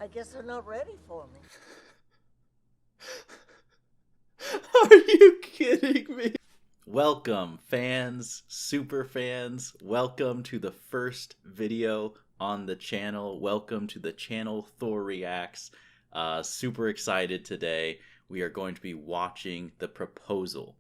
I guess they're not ready for me. Are you kidding me? Welcome, fans, super fans. Welcome to the first video on the channel. Welcome to the channel Thor Reacts. Super excited today. We are going to be watching The Proposal.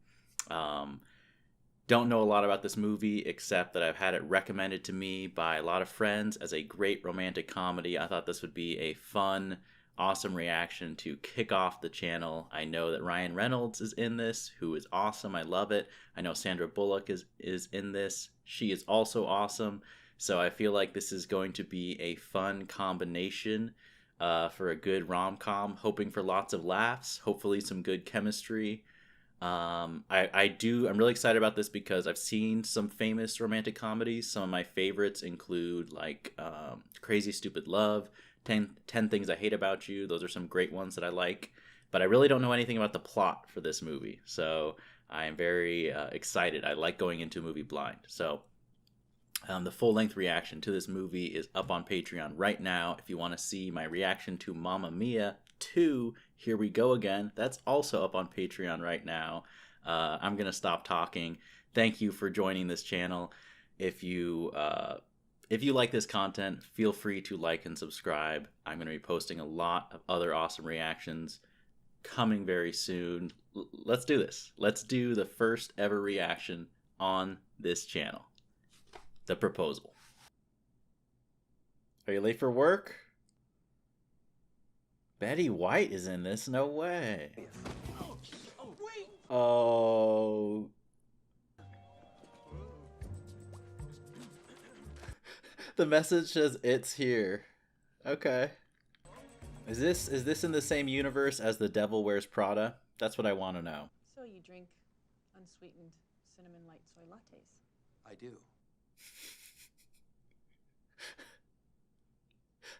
Don't know a lot about this movie except that I've had it recommended to me by a lot of friends as a great romantic comedy. I thought this would be a fun, awesome reaction to kick off the channel. I know that Ryan Reynolds is in this, who is awesome. I love it. I know Sandra Bullock is in this. She is also awesome. So I feel like this is going to be a fun combination for a good rom-com. Hoping for lots of laughs, hopefully some good chemistry. I'm really excited about this because I've seen some famous romantic comedies. Some of my favorites include like Crazy Stupid Love, 10 Things I Hate About You. Those are some great ones that I like, but I really don't know anything about the plot for this movie, so I am very excited. I like going into a movie blind. So the full-length reaction to this movie is up on Patreon right now. If you want to see my reaction to Mamma Mia 2, Here We Go Again, that's also up on Patreon right now. I'm going to stop talking. Thank you for joining this channel. If you like this content, feel free to like and subscribe. I'm going to be posting a lot of other awesome reactions coming very soon. Let's do this. Let's do the first ever reaction on this channel. The Proposal. Are you late for work? Betty White is in this? No way. Oh. The message says it's here. Okay. Is this in the same universe as The Devil Wears Prada? That's what I want to know. So you drink unsweetened cinnamon light soy lattes? I do.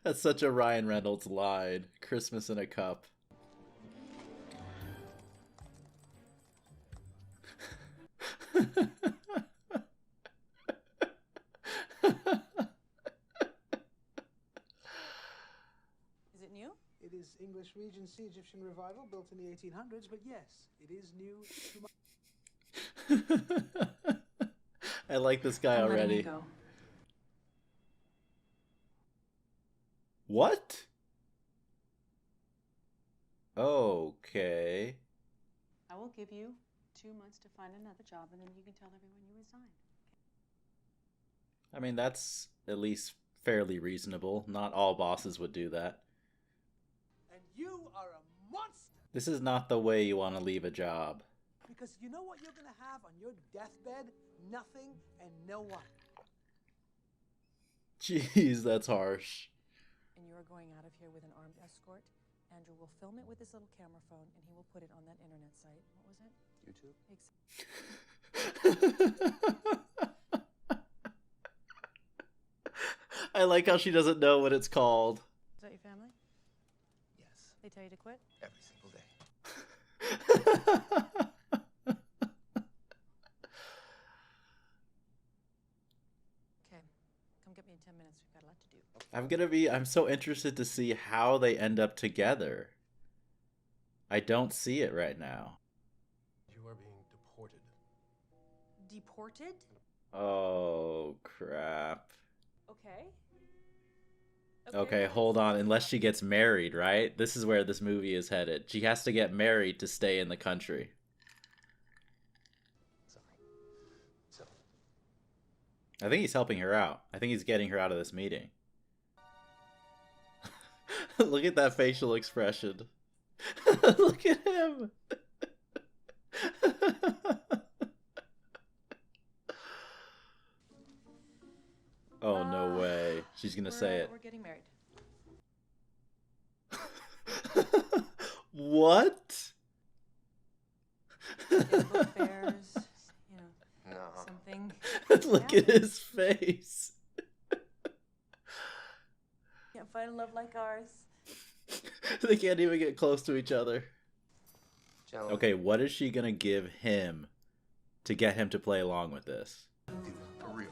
That's such a Ryan Reynolds line. Christmas in a cup. Is it new? It is English Regency Egyptian Revival, built in the 1800s, but yes, it is new to my... I like this guy I'm letting already. you go. What? Okay. I will give you 2 months to find another job, and then you can tell everyone you resigned. I mean, that's at least fairly reasonable. Not all bosses would do that. And you are a monster! This is not the way you want to leave a job. Because you know what you're gonna have on your deathbed? Nothing and no one. Jeez, that's harsh. And you are going out of here with an armed escort. Andrew will film it with his little camera phone, and he will put it on that internet site. What was it? YouTube? I like how she doesn't know what it's called. Is that your family? Yes, They tell you to quit? every single day. Okay. Come get me in 10 minutes. We've got a lot to do. I'm so interested to see how they end up together. I don't see it right now. You are being deported. Deported? Oh, crap. Okay. Okay, hold on. Unless she gets married, right? This is where this movie is headed. She has to get married to stay in the country. Sorry. So, I think he's helping her out. I think he's getting her out of this meeting. Look at that facial expression. Look at him. Oh, no way. She's gonna say it. We're getting married. What? Book fairs, you know, no. something. Look at his face. Can't find a love like ours. They can't even get close to each other. Gentlemen. Okay, what is she gonna give him to get him to play along with this? Dude, for real.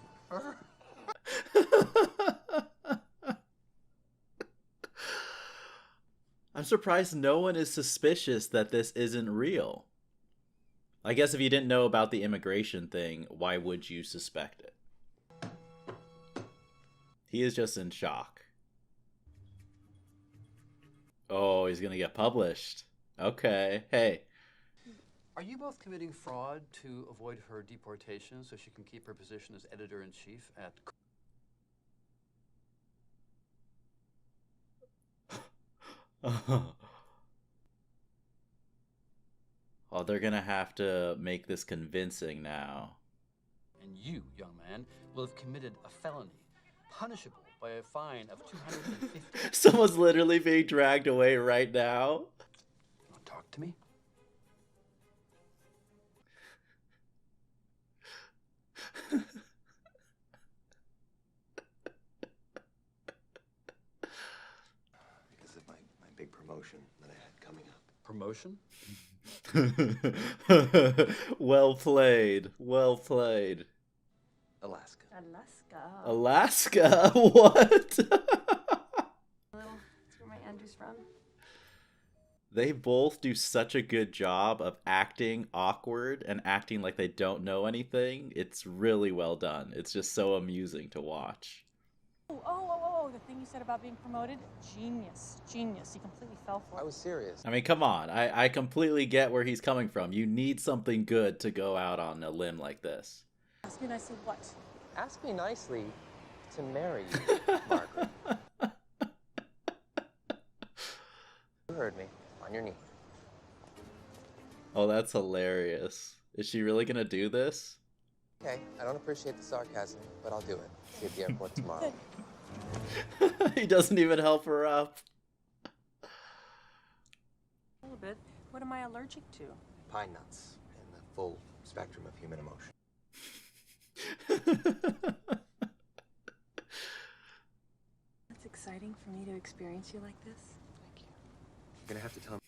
I'm surprised no one is suspicious that this isn't real. I guess if you didn't know about the immigration thing, why would you suspect it? He is just in shock. Oh, he's gonna get published. Okay, hey. Are you both committing fraud to avoid her deportation so she can keep her position as editor-in-chief at... Oh, they're gonna have to make this convincing now. And you, young man, will have committed a felony, punishable by a fine of 250... Someone's literally being dragged away right now. Want to talk to me? Because of my big promotion that I had coming up. Promotion? Well played. Well played. Alaska. Alaska. Alaska? What? That's where my Andrew's from. They both do such a good job of acting awkward and acting like they don't know anything. It's really well done. It's just so amusing to watch. Oh, the thing you said about being promoted? Genius. Genius. You completely fell for it. I was serious. I mean, come on. I completely get where he's coming from. You need something good to go out on a limb like this. Ask me nicely what? Ask me nicely to marry you, Margaret. You heard me. On your knee. Oh, that's hilarious. Is she really gonna do this? Okay, I don't appreciate the sarcasm, but I'll do it. See you at the airport tomorrow. He doesn't even help her up. A little bit. What am I allergic to? Pine nuts and the full spectrum of human emotion. It's exciting for me to experience you like this. Thank you. You're gonna have to tell me.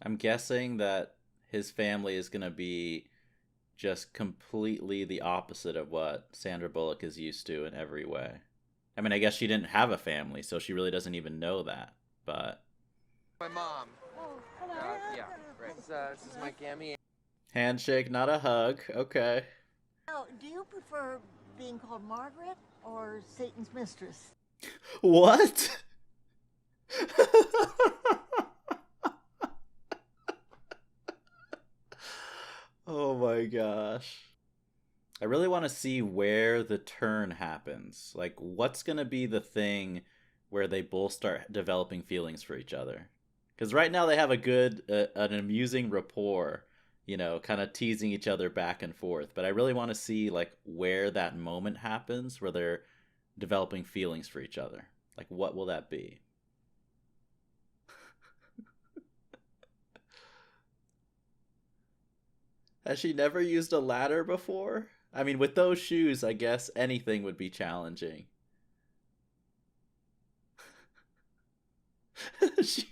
I'm guessing that his family is going to be just completely the opposite of what Sandra Bullock is used to in every way. I mean, I guess she didn't have a family, so she really doesn't even know that, but... My mom. Oh, hello. Yeah, right. This is my Gammy. Handshake, not a hug. Okay. Now, do you prefer being called Margaret or Satan's mistress? What? Oh my gosh. I really want to see where the turn happens. Like, what's going to be the thing where they both start developing feelings for each other? Because right now they have a good, an amusing rapport, you know, kind of teasing each other back and forth. But I really want to see, like, where that moment happens where they're developing feelings for each other. Like, what will that be? Has she never used a ladder before? I mean, with those shoes, I guess anything would be challenging. She...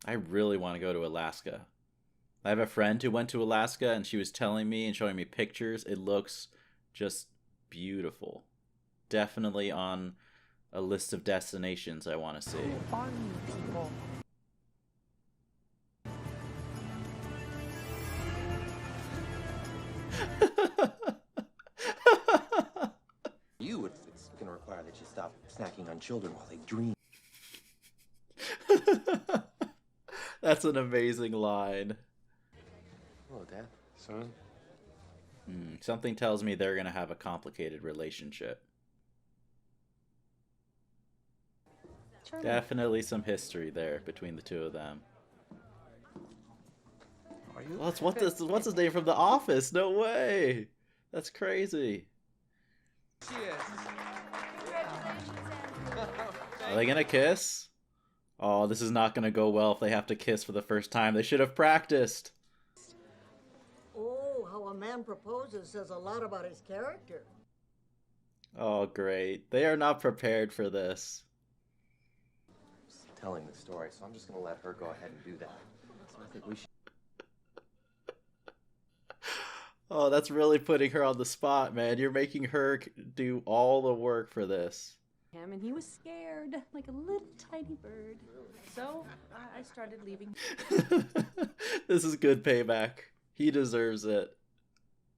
I really want to go to Alaska. I have a friend who went to Alaska and she was telling me and showing me pictures. It looks just beautiful. Definitely on a list of destinations I want to see. Fun people. You, it's gonna require that you stop snacking on children while they dream. That's an amazing line. Hello, Dad. Son. Something tells me they're going to have a complicated relationship. Charlie. Definitely some history there between the two of them. Are you? Well, it's what's his name from The Office? No way. That's crazy. Are they going to kiss? Oh, this is not going to go well if they have to kiss for the first time. They should have practiced. Oh, how a man proposes says a lot about his character. Oh, great. They are not prepared for this. telling the story, so I'm just gonna let her go ahead and do that. So I think we should. Oh, that's really putting her on the spot, man. You're making her do all the work for this. Him, and he was scared, like a little tiny bird. So I started leaving This is good payback. He deserves it.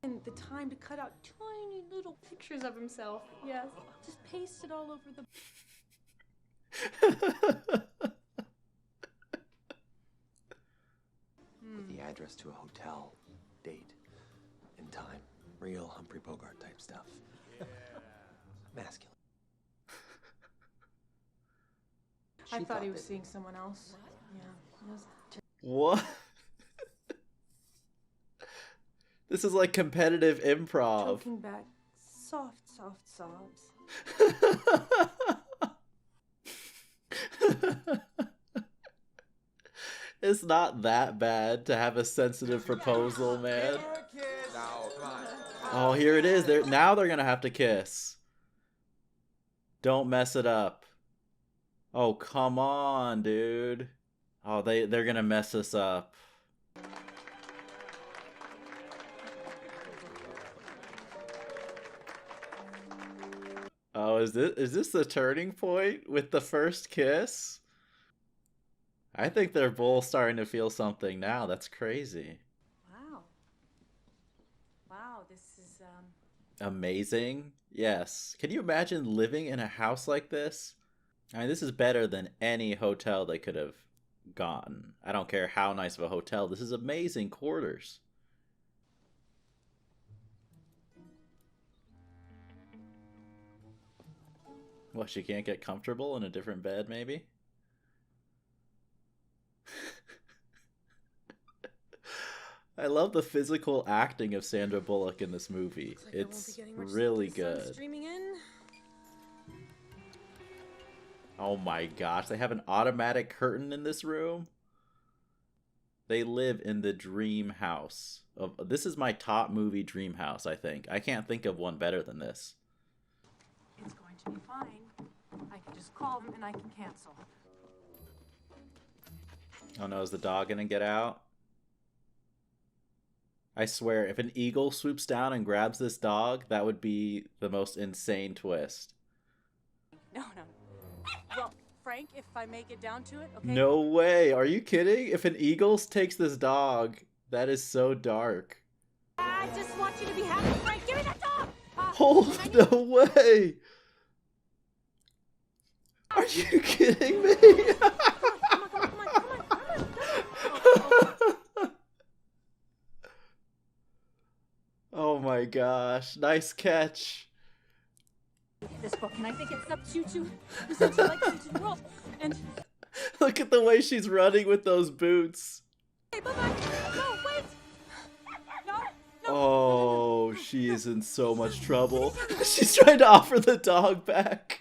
and the time to cut out tiny little pictures of himself. Yes, just pasted all over the. With the address to a hotel, date, and time. Real Humphrey Bogart type stuff. Masculine. I She thought he thought was that- seeing someone else. Yeah, it was What? This is like competitive improv. choking back soft sobs. It's not that bad to have a sensitive proposal, man. No, come on. Oh, here it is. Now they're gonna have to kiss. Don't mess it up. Oh, come on, dude. Oh, they're gonna mess this up. Oh, is this the turning point with the first kiss? I think they're both starting to feel something now. That's crazy. Wow, this is Amazing. Yes. Can you imagine living in a house like this? I mean, this is better than any hotel they could have gotten. I don't care how nice of a hotel. This is amazing quarters. What, she can't get comfortable in a different bed, maybe? I love the physical acting of Sandra Bullock in this movie. looks like I won't be It's getting much really sleep. The sun's good. streaming in. Oh my gosh, they have an automatic curtain in this room? They live in the dream house. This is my top movie dream house, I think. I can't think of one better than this. It's going to be fine. I can just call them and I can cancel. Oh no, is the dog gonna get out? I swear, if an eagle swoops down and grabs this dog, that would be the most insane twist. No. Well, Frank, if I make it down to it, okay? No way! Are you kidding? If an eagle takes this dog, that is so dark. I just want you to be happy, Frank. Give me that dog! Oh, no way! Are you kidding me? Come on. Oh my gosh, nice catch. This book, and I think it substitutes you like to the world. And Look at the way she's running with those boots. hey, bye-bye. No, wait. No. Oh, she is in so much trouble. She's trying to offer the dog back.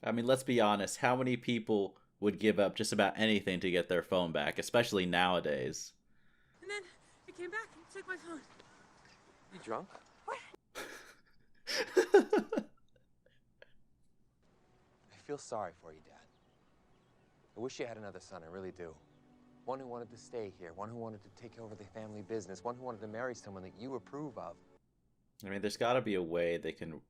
I mean, let's be honest. How many people would give up just about anything to get their phone back, especially nowadays? And then it came back and took my phone. You drunk? I feel sorry for you, Dad. I wish you had another son, I really do. One who wanted to stay here, one who wanted to take over the family business, one who wanted to marry someone that you approve of. I mean, there's got to be a way they can...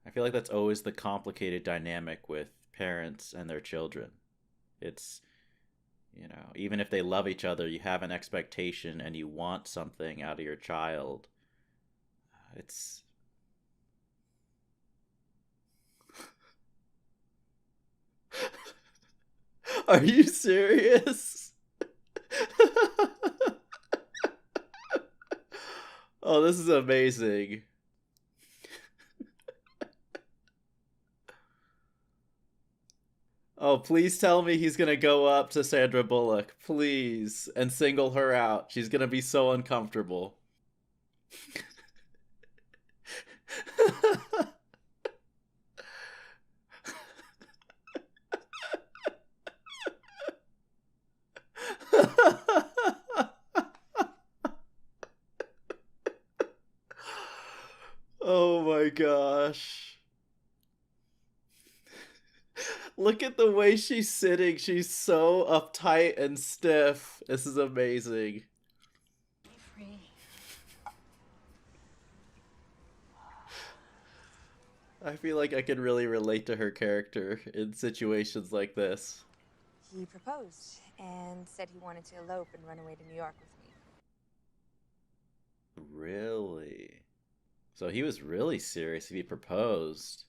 I feel like that's always the complicated dynamic with parents and their children. It's, you know, even if they love each other, you have an expectation and you want something out of your child. It's... Are you serious? Oh, this is amazing. Oh, please tell me he's gonna go up to Sandra Bullock, please, and single her out. She's gonna be so uncomfortable. gosh. Look at the way she's sitting. She's so uptight and stiff. This is amazing. Be free. I feel like I could really relate to her character in situations like this. He proposed and said he wanted to elope and run away to New York with me. Really? So he was really serious if he proposed.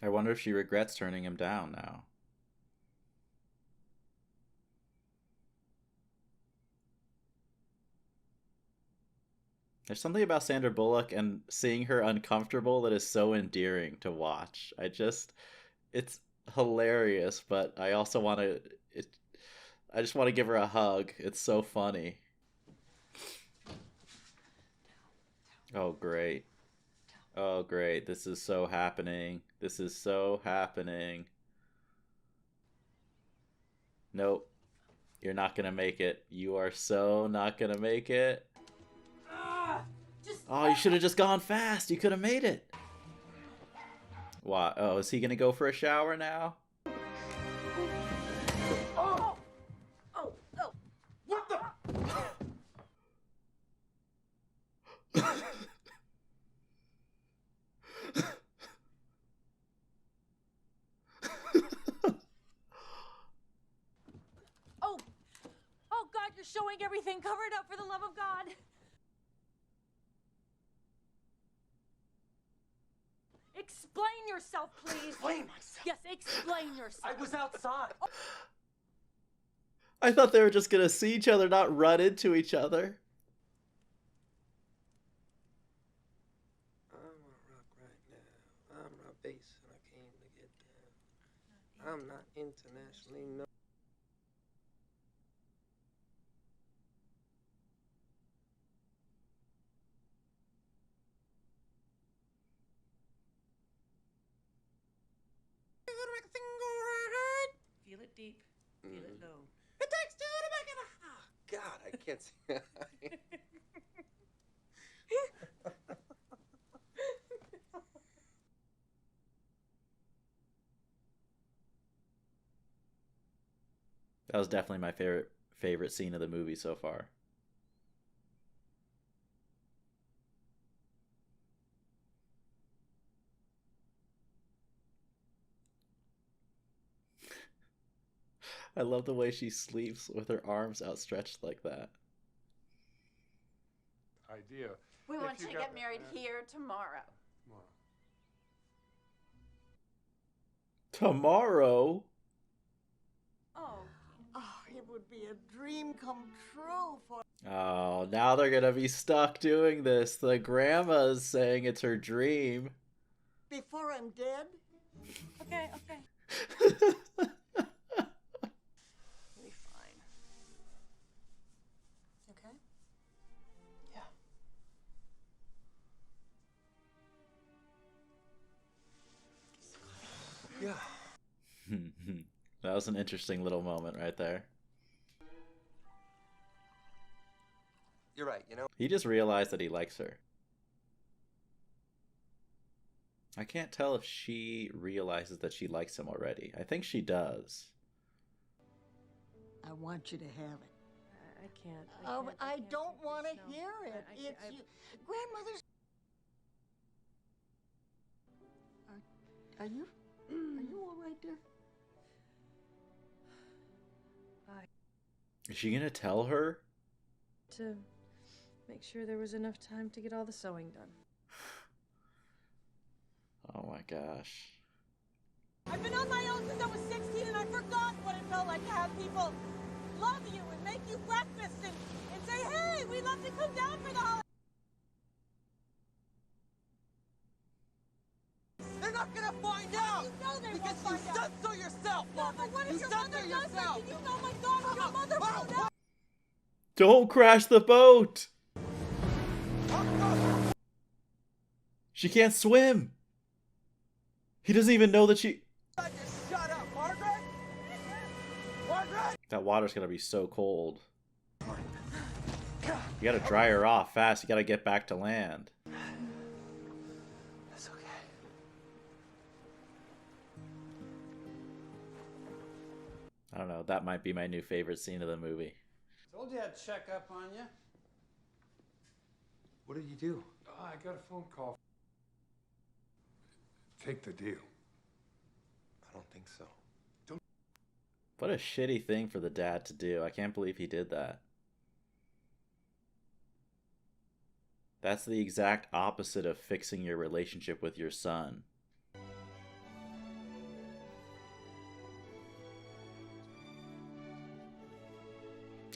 I wonder if she regrets turning him down now. There's something about Sandra Bullock and seeing her uncomfortable that is so endearing to watch. It's hilarious, but I also want to, I just want to give her a hug. It's so funny. Oh, great. Oh, great. This is so happening. This is so happening. Nope. You're not gonna make it. You are so not gonna make it. Oh, you should have just gone fast. You could have made it. What? Oh, is he gonna go for a shower now? Oh! Oh! Oh! What the? Oh! Oh, God, you're showing everything. Cover it up for the love of God. Explain yourself, please. Explain myself. Yes, explain yourself. I was outside. I thought they were just gonna see each other, not run into each other. I'm a rock right now. I'm not bass and I came to get down. I'm not internationally known. Feel it deep. Feel it low. It takes two to make it. Oh, God, I can't see. That was definitely my favorite scene of the movie so far. I love the way she sleeps with her arms outstretched like that. Idea. We If want you to got- get married here tomorrow. Tomorrow? Oh, it would be a dream come true for... Oh, now they're gonna be stuck doing this. The grandma's saying it's her dream. Before I'm dead? Okay, okay. We'll be fine. Okay? Yeah. That was an interesting little moment right there. You're right, you know? He just realized that he likes her. I can't tell if she realizes that she likes him already. I think she does. I want you to have it. I can't. Oh, I don't want to No. hear it. It's you. Grandmother's... Are you all right there? Is she gonna tell her? To make sure there was enough time to get all the sewing done. Oh my gosh. I've been on my own since I was 16 and I forgot what it felt like to have people love you and make you breakfast and say, hey, we'd love to come down for the holiday. They're not gonna find out! You know they Because won't you find out. said so yourself, No, Margaret! but what if You your said mother so does yourself! that? Did you know my God, if your mother found out? Don't crash the boat! She can't swim! He doesn't even know that she... Shut up, Margaret! Margaret! That water's gonna be so cold. God. You gotta dry her off fast. You gotta get back to land. That's okay. I don't know. That might be my new favorite scene of the movie. Told you I'd check up on you. What did you do? I got a phone call. Take the deal. I don't think so. What a shitty thing for the dad to do. I can't believe he did that. That's the exact opposite of fixing your relationship with your son.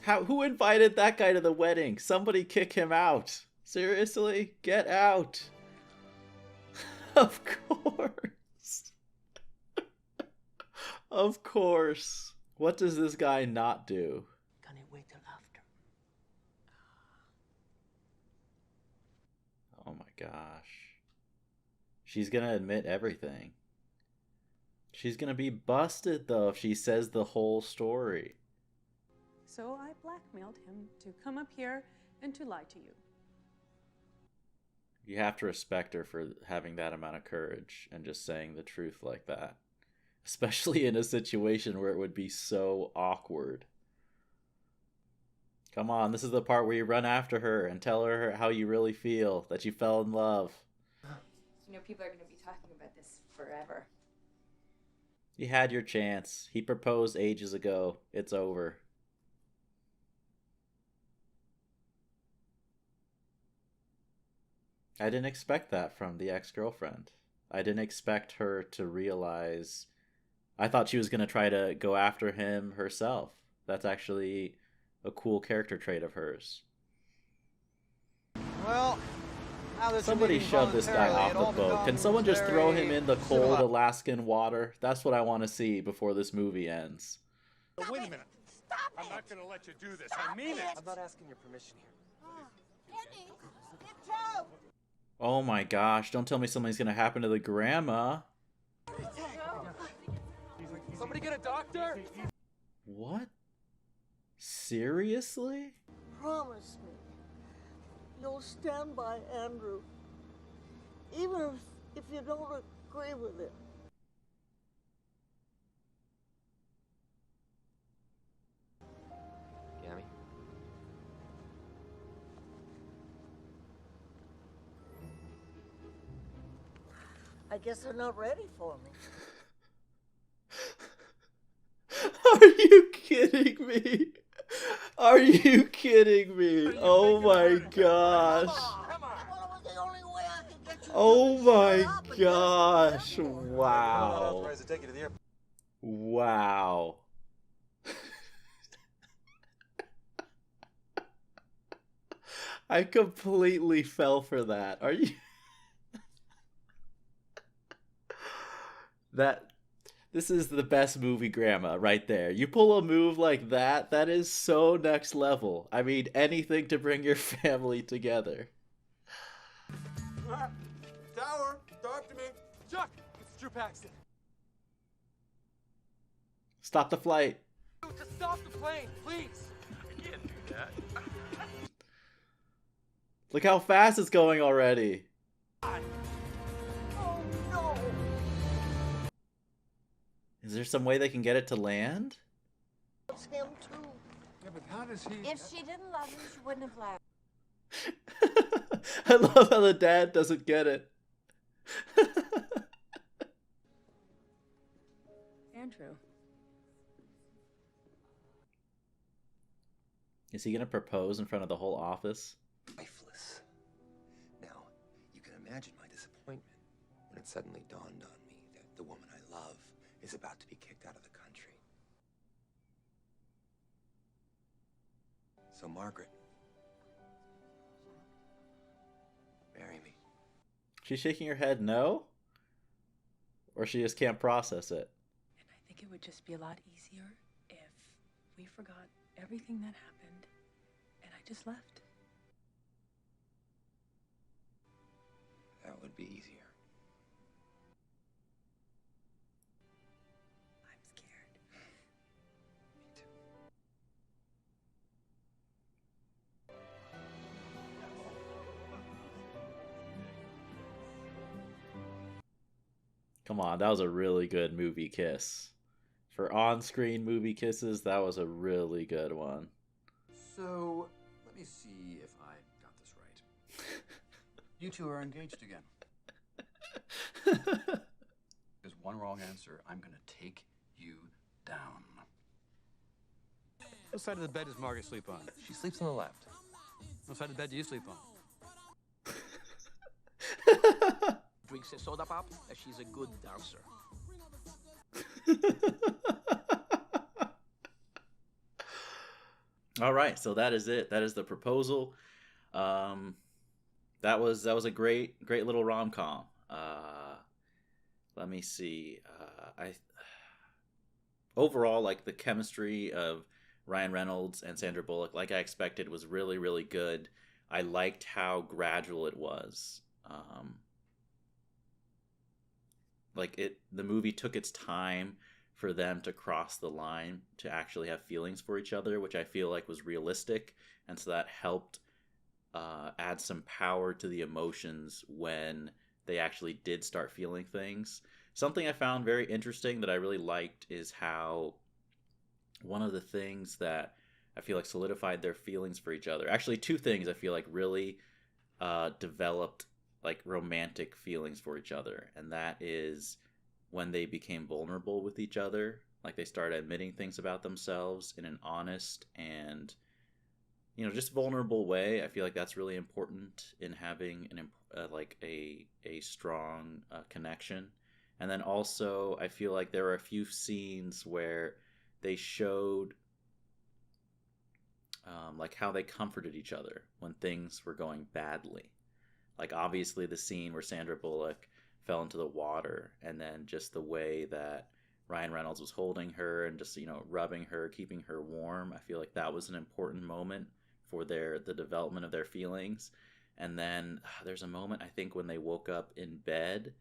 Who invited that guy to the wedding? Somebody kick him out. Seriously? Get out. Of course. Of course. What does this guy not do? Can I wait till after? Oh my gosh. She's gonna admit everything. She's gonna be busted though if she says the whole story. So I blackmailed him to come up here and to lie to you. You have to respect her for having that amount of courage and just saying the truth like that. Especially in a situation where it would be so awkward. Come on, this is the part where you run after her and tell her how you really feel, that you fell in love. You know, people are going to be talking about this forever. You had your chance. He proposed ages ago. It's over. I didn't expect that from the ex-girlfriend. I didn't expect her to realize... I thought she was going to try to go after him herself. That's actually a cool character trait of hers. Well, now that Somebody shove this guy off the boat. Can someone just throw him in the cold Alaskan water? That's what I want to see before this movie ends. Wait a minute. I'm not going to let you do this. I mean it. I'm not asking your permission here. Kenny, get Joe. Oh my gosh, don't tell me something's going to happen to the grandma. Somebody get a doctor? What? Seriously? Promise me you'll stand by Andrew, even if you don't agree with it. Gammy? I guess they're not ready for me. Are you kidding me? Are you kidding me? Oh my gosh. Oh my gosh. Wow. Wow. I completely fell for that. Are you... This is the best movie grandma right there. You pull a move like that, that is so next level. I mean, anything to bring your family together. Tower, talk to me. Chuck, it's Drew Paxton. Stop the flight. Just stop the plane, please. I can't do that. Look how fast it's going already. Oh no! Is there some way they can get it to land? It's him too. Yeah, but how does he... If she didn't love him, she wouldn't have left. I love how the dad doesn't get it. Andrew. Is he gonna propose in front of the whole office? Lifeless. Now, you can imagine my disappointment when it suddenly dawned on me that the woman I love is about to be kicked out of the country. So, Margaret, marry me. She's shaking her head no? Or she just can't process it? And I think it would just be a lot easier if we forgot everything that happened and I just left. That would be easier. I'm scared. Me too. Come on, that was a really good movie kiss. For on-screen movie kisses, that was a really good one. So, let me see if I got this right. You two are engaged again. There's one wrong answer. I'm gonna take you down. What side of the bed does Margaret sleep on? She sleeps on the left. What side of the bed do you sleep on? Drinks a soda pop, and she's a good dancer. All right, so that is it. That is the proposal. That was a great little rom-com. Let me see. Overall, like, the chemistry of Ryan Reynolds and Sandra Bullock, like I expected, was really, really good. I liked how gradual it was. The movie took its time for them to cross the line to actually have feelings for each other, which I feel like was realistic, and so that helped add some power to the emotions when they actually did start feeling things. Something I found very interesting that I really liked is how one of the things that I feel like solidified their feelings for each other, actually two things I feel like really developed like romantic feelings for each other, and that is when they became vulnerable with each other. Like, they started admitting things about themselves in an honest and, you know, just vulnerable way. I feel like that's really important in having a strong connection. And then also, I feel like there were a few scenes where they showed like how they comforted each other when things were going badly. Like, obviously the scene where Sandra Bullock fell into the water, and then just the way that Ryan Reynolds was holding her and just, you know, rubbing her, keeping her warm. I feel like that was an important moment for the development of their feelings. And then there's a moment, I think, when they woke up in bed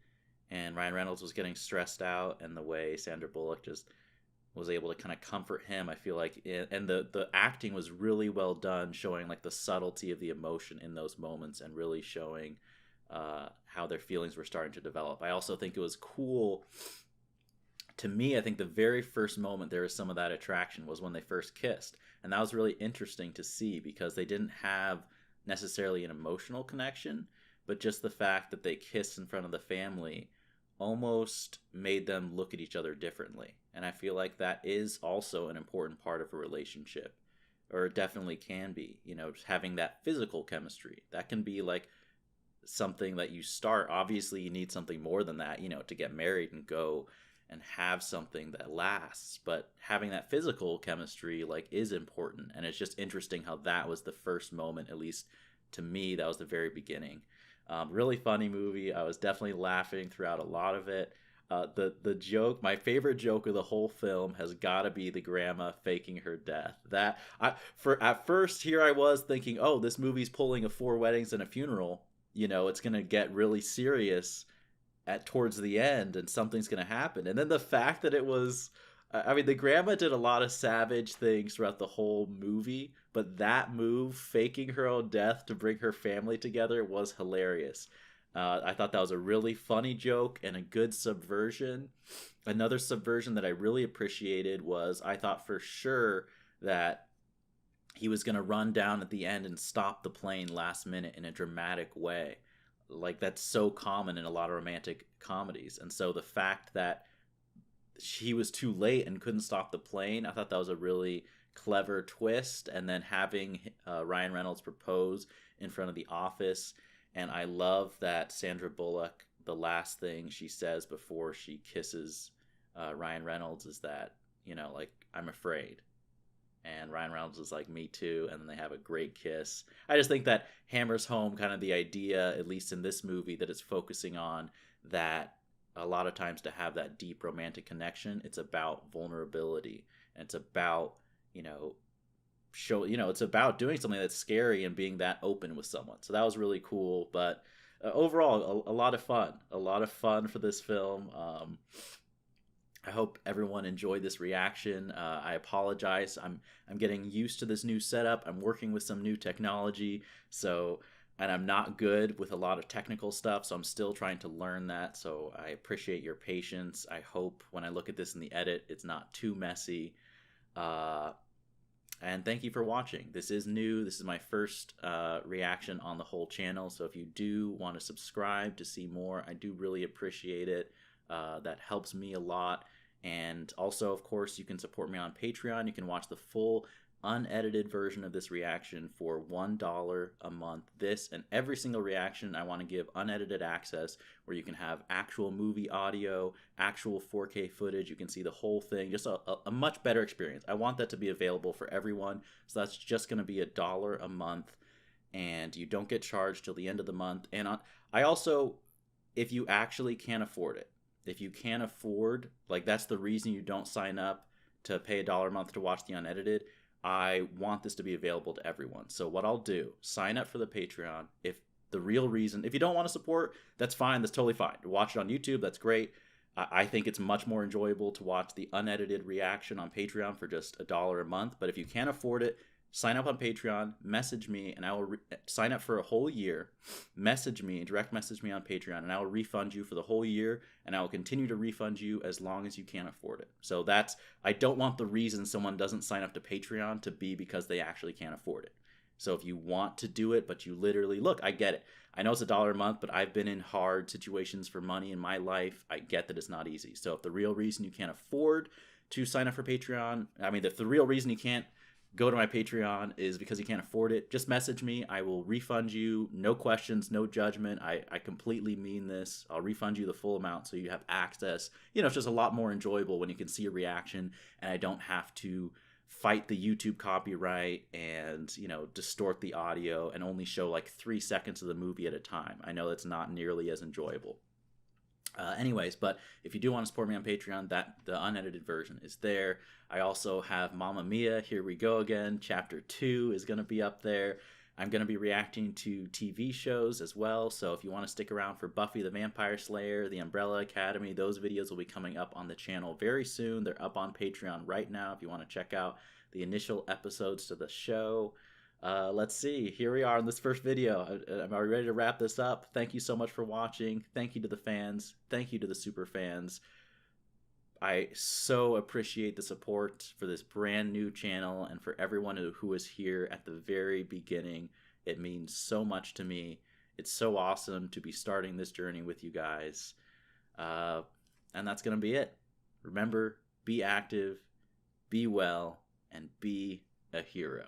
and Ryan Reynolds was getting stressed out, and the way Sandra Bullock just was able to kind of comfort him, I feel like, and the acting was really well done, showing like the subtlety of the emotion in those moments and really showing how their feelings were starting to develop. I also think it was cool. To me, I think the very first moment there was some of that attraction was when they first kissed, and that was really interesting to see because they didn't have necessarily an emotional connection, but just the fact that they kissed in front of the family almost made them look at each other differently. And I feel like that is also an important part of a relationship, or it definitely can be, you know, just having that physical chemistry. That can be like something that you start. Obviously you need something more than that, you know, to get married and go and have something that lasts, but having that physical chemistry like is important. And it's just interesting how that was the first moment, at least to me, that was the very beginning. Really funny movie. I was definitely laughing throughout a lot of it. The joke, my favorite joke of the whole film has got to be the grandma faking her death. At first here I was thinking, oh, this movie's pulling a 4 weddings and a funeral. You know, it's gonna get really serious towards the end, and something's gonna happen. And then the fact that it was, I mean, the grandma did a lot of savage things throughout the whole movie, but that move, faking her own death to bring her family together, was hilarious. I thought that was a really funny joke and a good subversion. Another subversion that I really appreciated was, I thought for sure that he was going to run down at the end and stop the plane last minute in a dramatic way. Like, that's so common in a lot of romantic comedies. And so the fact that he was too late and couldn't stop the plane, I thought that was a really clever twist. And then having Ryan Reynolds propose in front of the office. And I love that Sandra Bullock, the last thing she says before she kisses Ryan Reynolds is that, you know, like, I'm afraid. And Ryan Reynolds is like, me too. And then they have a great kiss. I just think that hammers home kind of the idea, at least in this movie, that it's focusing on that a lot of times to have that deep romantic connection, it's about vulnerability. And it's about, you know, it's about doing something that's scary and being that open with someone. So that was really cool. But overall, a lot of fun for this film. I hope everyone enjoyed this reaction. I apologize. I'm getting used to this new setup. I'm working with some new technology. So and I'm not good with a lot of technical stuff, so I'm still trying to learn that. So I appreciate your patience. I hope when I look at this in the edit, it's not too messy. And thank you for watching. This is new. This is my first reaction on the whole channel. So if you do want to subscribe to see more, I do really appreciate it. That helps me a lot. And also, of course, you can support me on Patreon. You can watch the full unedited version of this reaction for $1 a month. This and every single reaction, I want to give unedited access where you can have actual movie audio, actual 4K footage. You can see the whole thing, just a much better experience. I want that to be available for everyone. So that's just going to be $1 a month, and you don't get charged till the end of the month. And I also, if you actually can't afford it, if you can't afford, like that's the reason you don't sign up to pay $1 a month to watch the unedited, I want this to be available to everyone. So what I'll do, sign up for the Patreon. If the real reason, if you don't want to support, that's fine. That's totally fine. Watch it on YouTube. That's great. I think it's much more enjoyable to watch the unedited reaction on Patreon for just $1 a month. But if you can't afford it, sign up on Patreon, message me, and I will sign up for a whole year. Message me, direct message me on Patreon, and I will refund you for the whole year, and I will continue to refund you as long as you can't afford it. So I don't want the reason someone doesn't sign up to Patreon to be because they actually can't afford it. So if you want to do it, but you literally, look, I get it. I know it's $1 a month, but I've been in hard situations for money in my life. I get that it's not easy. So if the real reason you can't afford to sign up for Patreon, I mean, if the real reason you can't go to my Patreon is because you can't afford it, just message me. I will refund you. No questions, no judgment. I completely mean this. I'll refund you the full amount so you have access. You know, it's just a lot more enjoyable when you can see a reaction and I don't have to fight the YouTube copyright and, you know, distort the audio and only show like 3 seconds of the movie at a time. I know that's not nearly as enjoyable. Anyways, but if you do want to support me on Patreon, the unedited version is there. I also have Mamma Mia, Here We Go Again. Chapter 2 is going to be up there. I'm going to be reacting to TV shows as well, so if you want to stick around for Buffy the Vampire Slayer, The Umbrella Academy, those videos will be coming up on the channel very soon. They're up on Patreon right now if you want to check out the initial episodes to the show. Let's see, here we are in this first video. Am I ready to wrap this up? Thank you so much for watching. Thank you to the fans. Thank you to the super fans. I so appreciate the support for this brand new channel and for everyone who was here at the very beginning. It means so much to me. It's so awesome to be starting this journey with you guys. And that's going to be it. Remember, be active, be well, and be a hero.